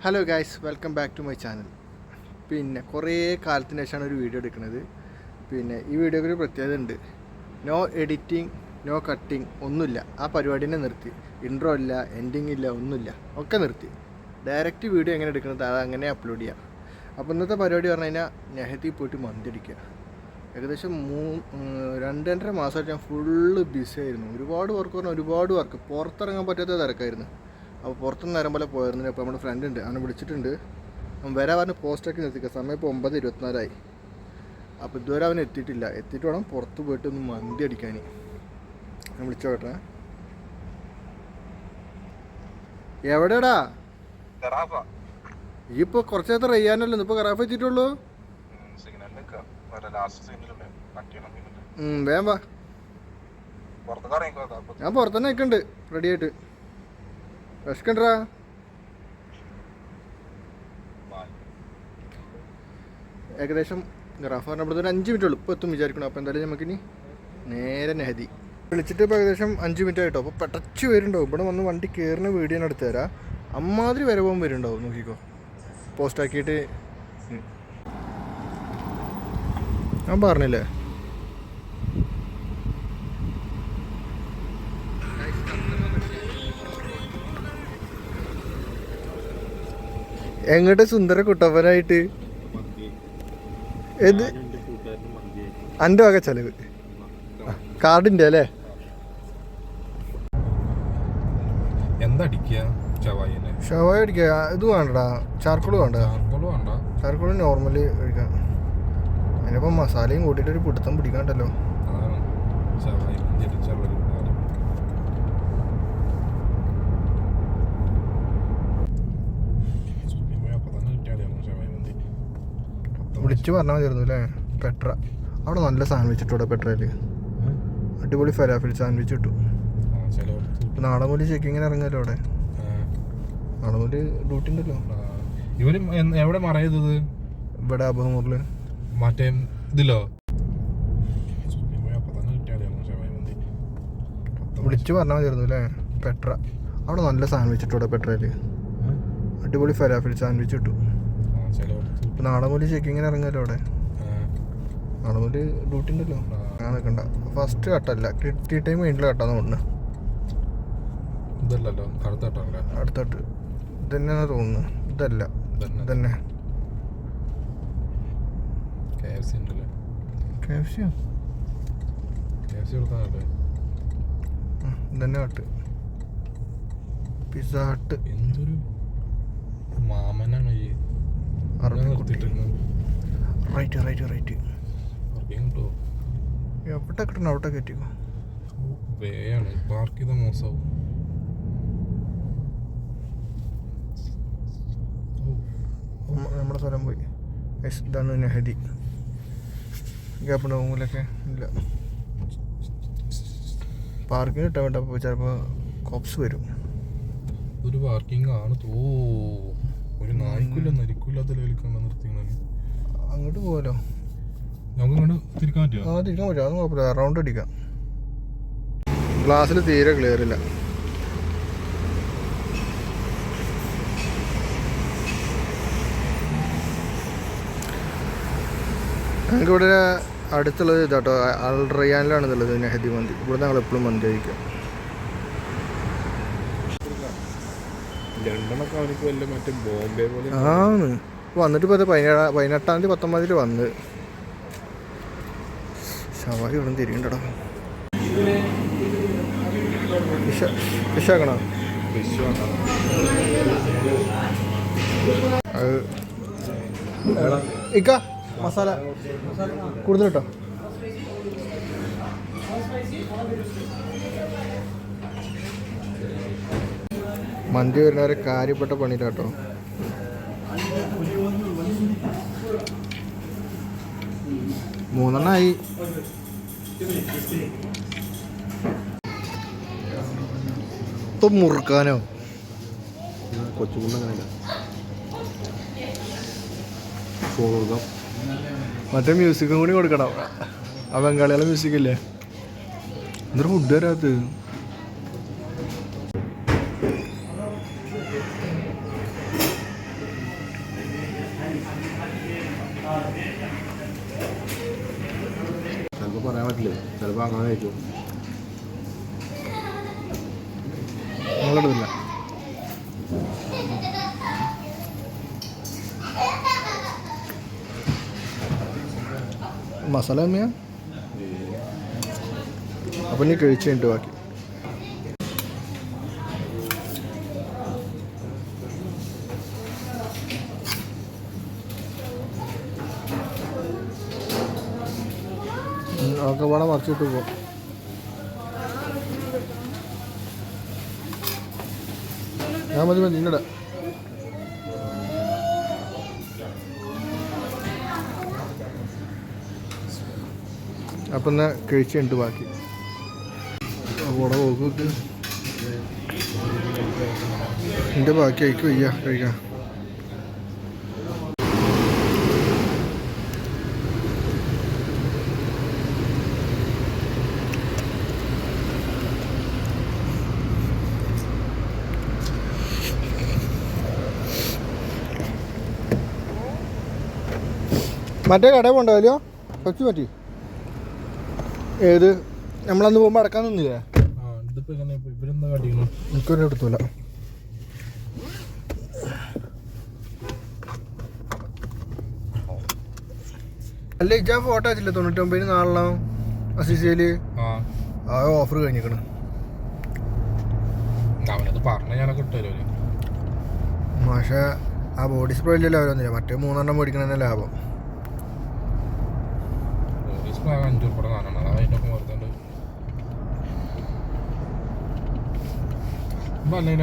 Hello guys, welcome back to my channel. പിന്നെ കുറേ കാലത്തിന് ശേഷമാണ് ഒരു വീഡിയോ എടുക്കുന്നത്. പിന്നെ ഈ വീഡിയോക്ക് ഒരു പ്രത്യേകത ഉണ്ട്. നോ എഡിറ്റിംഗ്, നോ കട്ടിങ്, ഒന്നുമില്ല. ആ പരിപാടി തന്നെ നിർത്തി. ഇൻട്രോ ഇല്ല, എൻഡിങ് ഇല്ല, ഒന്നുമില്ല, ഒക്കെ നിർത്തി. ഡയറക്റ്റ് വീഡിയോ എങ്ങനെ എടുക്കുന്നത് അത് അങ്ങനെ അപ്ലോഡ് ചെയ്യാം. അപ്പോൾ ഇന്നത്തെ പരിപാടി പറഞ്ഞു കഴിഞ്ഞാൽ നെഹത്തി പോയിട്ട് മന്തി അടിക്കുക. ഏകദേശം 2-2.5 മാസമായിട്ട് ഞാൻ ഫുള്ള് ബിസി ആയിരുന്നു. ഒരുപാട് വർക്ക് പറഞ്ഞാൽ ഒരുപാട് വർക്ക്, പുറത്തിറങ്ങാൻ പറ്റാത്ത തിരക്കായിരുന്നു. അപ്പോൾ പുറത്തുനിന്ന് നേരം പോലെ പോയിരുന്നു. അപ്പോൾ നമ്മുടെ ഫ്രണ്ട് ഉണ്ട്, അവനെ വിളിച്ചിട്ടുണ്ട്. അവൻ വരാൻ പറഞ്ഞ് പോസ്റ്റൊക്കെ നിർത്തിക്കുക. സമയം ഇപ്പോൾ 9:24 അപ്പോൾ ഇതുവരെ അവൻ എത്തിയിട്ടില്ല. എത്തിയിട്ട് വേണം പുറത്ത് പോയിട്ട് ഒന്ന് മന്തി അടിക്കാൻ. ഞാൻ വിളിച്ചോട്ടെ. എവിടെടാ? ഈ ഇപ്പോൾ കുറച്ച് നേരത്തെ റയ്യാനല്ലോ, ഇപ്പോൾ ഖറാഫ് എത്തിയിട്ടുള്ളൂ. വേഗം വാ, ഞാൻ പുറത്തുതന്നെ നിൽക്കുന്നുണ്ട് റെഡി ആയിട്ട്. വിശക്കണ്ടാ? ഏകദേശം ഖറാഫ് പറഞ്ഞപ്പോൾ ഒരു 5 മിനിറ്റ് ഉള്ളൂ, ഇപ്പോൾ എത്തും വിചാരിക്കണം. അപ്പോൾ എന്തായാലും നമുക്കിനി നേരെ നെഹദി വിളിച്ചിട്ട് ഇപ്പോൾ ഏകദേശം 5 മിനിറ്റ് ആയിട്ടോ. അപ്പോൾ പെട്ടച്ച് വരുന്നുണ്ടാവും. ഇവിടെ വന്ന് വണ്ടി കയറുന്ന വീഡിയോ ഞാൻ എടുത്തു തരാം. അമ്മാതിരി വരവും വരുന്നുണ്ടാവും, നോക്കിക്കോ. പോസ്റ്റാക്കിയിട്ട് ഞാൻ പറഞ്ഞില്ലേ. എങ്ങോട്ട് സുന്ദര കുട്ടപ്പനായിട്ട്? ഏത് എൻ്റെ വക ചെലവ് കാർഡിൻ്റെ അല്ലേ? ഷവായ അടിക്കുക. ഇത് വേണ്ടടാ, ചാർക്കോൾ വേണ്ട. ചാർക്കോൾ നോർമലി കഴിക്കാം. അതിനിപ്പം മസാലയും കൂട്ടിയിട്ട് ഒരു പിടുത്തം പിടിക്കാണ്ടല്ലോ. വിളിച്ച് പറഞ്ഞാൽ മതിയായിരുന്നു അല്ലേ? പെട്ര അവിടെ നല്ല സാൻഡ്വിച്ച് ഇട്ടൂടെ? പെട്രയിൽ അടിപൊളി ഫലാഫിൽ സാൻഡ്വിച്ച് കിട്ടും. നാളെ മുതൽ ചെക്കിങ്ങിന് ഇറങ്ങാലോ അവിടെ. നാളെ മുതൽ ഡ്യൂട്ടി ഉണ്ടല്ലോ. എവിടെ മറയത്? ഇവിടെ അബഹമൂറില് മറ്റേ ഇതിലോ? വിളിച്ച് പറഞ്ഞാൽ മതിയായിരുന്നു അല്ലേ? പെട്ര അവിടെ നല്ല സാൻഡ്വിച്ച് ഇട്ടൂടെ? പെട്രയിൽ അടിപൊളി ഫലാഫിൽ സാൻഡ്വിച്ച് കിട്ടും. നാളെ മുതൽ ചെക്കിങ്ങിന് ഇറങ്ങാലോ അവിടെ. നാളെ മുതൽ ഡ്യൂട്ടി ഉണ്ടല്ലോ. ഞാൻ നിൽക്കണ്ട. ഫസ്റ്റ് കട്ടല്ല, കിട്ടിയ ടൈം വീട്ടിൽ കട്ടാന്ന് തോന്നുന്നു. അടുത്ത കട്ട് ഇതന്നെയാണ് തോന്നുന്നു. ഇതല്ല, ഇതന്നെ ഇതന്നെ കട്ട്. Pizza hut. എന്തൊരു മാമനാണ് ഈ റൈറ്റ് എവിടെ കിട്ടണം അവിടെ കയറ്റിക്കോ. പാർക്ക് ചെയ്ത മോശമാവും. നമ്മുടെ സ്ഥലം പോയി. ഇതാണ് നെഹദി. ഗ്യാപ്പിൻ്റെ റൂമിലൊക്കെ ഇല്ല. പാർക്കിങ് കിട്ടാൻ വേണ്ടപ്പോൾ ചിലപ്പോൾ കോപ്സ് വരും. ഒരു പാർക്കിംഗ് ആണ്. ഒരു നരിക്കില്ലാത്ത അങ്ങോട്ട് പോകാലോ. നമുക്ക് ഇങ്ങോട്ട് തിരിക്കാൻ പറ്റുമോ? ആ, തിരിക്കാൻ പറ്റും. അതൊന്നും കുഴപ്പമില്ല. റൗണ്ട് അടിക്കാം. ഗ്ലാസ്സിൽ തീരെ ക്ലിയർ ഇല്ല. ഞങ്ങൾക്കിവിടെ അടുത്തുള്ളത് ഇതാട്ടോ, അൽ റയ്യാനിലാണെന്നുള്ളത് നെഹദി മന്തി. ഇവിടെ ഞങ്ങൾ എപ്പോഴും മന്തി കഴിക്കാം. ആണ് വന്നിട്ട് ഇപ്പോൾ 18-ാം തീയതി 19-ാം വന്ന്. ഷവായി ഇവിടെ തിരിയണ്ടടാ. ഫിഷാക്കണോ? ഇക്ക മസാല കൂടുതൽ കേട്ടോ. മന്തി വരുന്നവരെ കാര്യപ്പെട്ട പണിയിലാട്ടോ. മൂന്നെണ്ണമായി. ഇപ്പം മുറുക്കാനോ? കൊച്ചുകുണ്ടങ്ങനല്ല, മറ്റേ മ്യൂസിക്കും കൂടി കൊടുക്കണം. ആ ബംഗാളികളെ മ്യൂസിക്കില്ലേ? എന്തൊരു ഫുഡ് വരാത്തത്? പറഞ്ഞിട്ടില്ലേ ചിലപ്പോൾ അങ്ങനെ കഴിക്കും. നിങ്ങളിടില്ല. മസാല തന്നെയാ. അപ്പം നീ കഴിച്ചിട്ട് ബാക്കി. ഒക്കെ വേണം മറിച്ചിട്ട് പോകും. ഞാൻ മതി നിന്നട. അപ്പം എന്നാൽ കഴിച്ചിട്ട് ബാക്കി. കൂടെ പോക്ക് എൻ്റെ ബാക്കി അയക്ക് വയ്യ കഴിക്കാം. മറ്റേ കടയിൽ പോകണ്ടല്ലോ കൊച്ചു പറ്റി. ഏത് നമ്മളന്ന് പോകുമ്പോൾ അടക്കാൻ നിന്നില്ലേ? എനിക്കൊരു എടുത്തില്ല. അല്ല ഇജാ ഫോട്ടോ വെച്ചില്ലേ 99 നാളെ അസിസിയില് ആ ഓഫർ കഴിഞ്ഞിക്കണ്. പക്ഷേ ആ ബോഡി സ്പ്രേ ഇല്ലല്ലോ അവരൊന്നുമില്ല. മറ്റേ 3 മേടിക്കണ ലാഭം.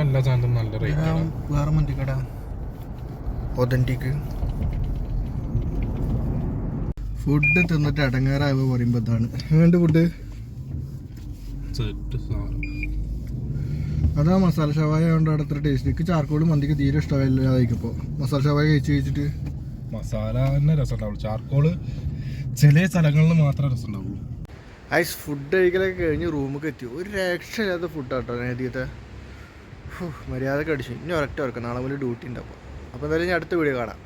എല്ലാ സാധനവും നല്ല റേറ്റ്. വേറെ മന്തിക്കട ഒതന്റിക് ഫുഡ് തിന്നിട്ട് അടങ്ങാറാവുക പറയുമ്പോൾ എന്താണ് വേണ്ട ഫുഡ്. അതാ മസാല ഷവായ കൊണ്ട് അവിടെ അത്ര ടേസ്റ്റ്. എനിക്ക് ചാർക്കോൾ മന്തിക്ക് തീരെ ഇഷ്ടമായില്ല. കഴിക്കപ്പോൾ മസാല ഷവായ കഴിച്ചിട്ട് മസാല തന്നെ രസമുണ്ടാവുള്ളൂ. ചാർക്കോള് ചില സ്ഥലങ്ങളിൽ മാത്രമേ രസമുണ്ടാവുള്ളൂ. ഐസ് ഫുഡ് കഴിക്കലൊക്കെ കഴിഞ്ഞ് റൂമൊക്കെ എത്തി. ഒരു രക്ഷയില്ലാത്ത ഫുഡാട്ടോ നേടിയത്തെ. മര്യാദക്ക് അടിച്ചു. ഇനി ഒരൊറ്റ ഉറക്കം. നാളെ മുതൽ ഡ്യൂട്ടി ഉണ്ടാവും. അപ്പോൾ എന്തായാലും ഞാൻ അടുത്ത വീഡിയോ കാണാം.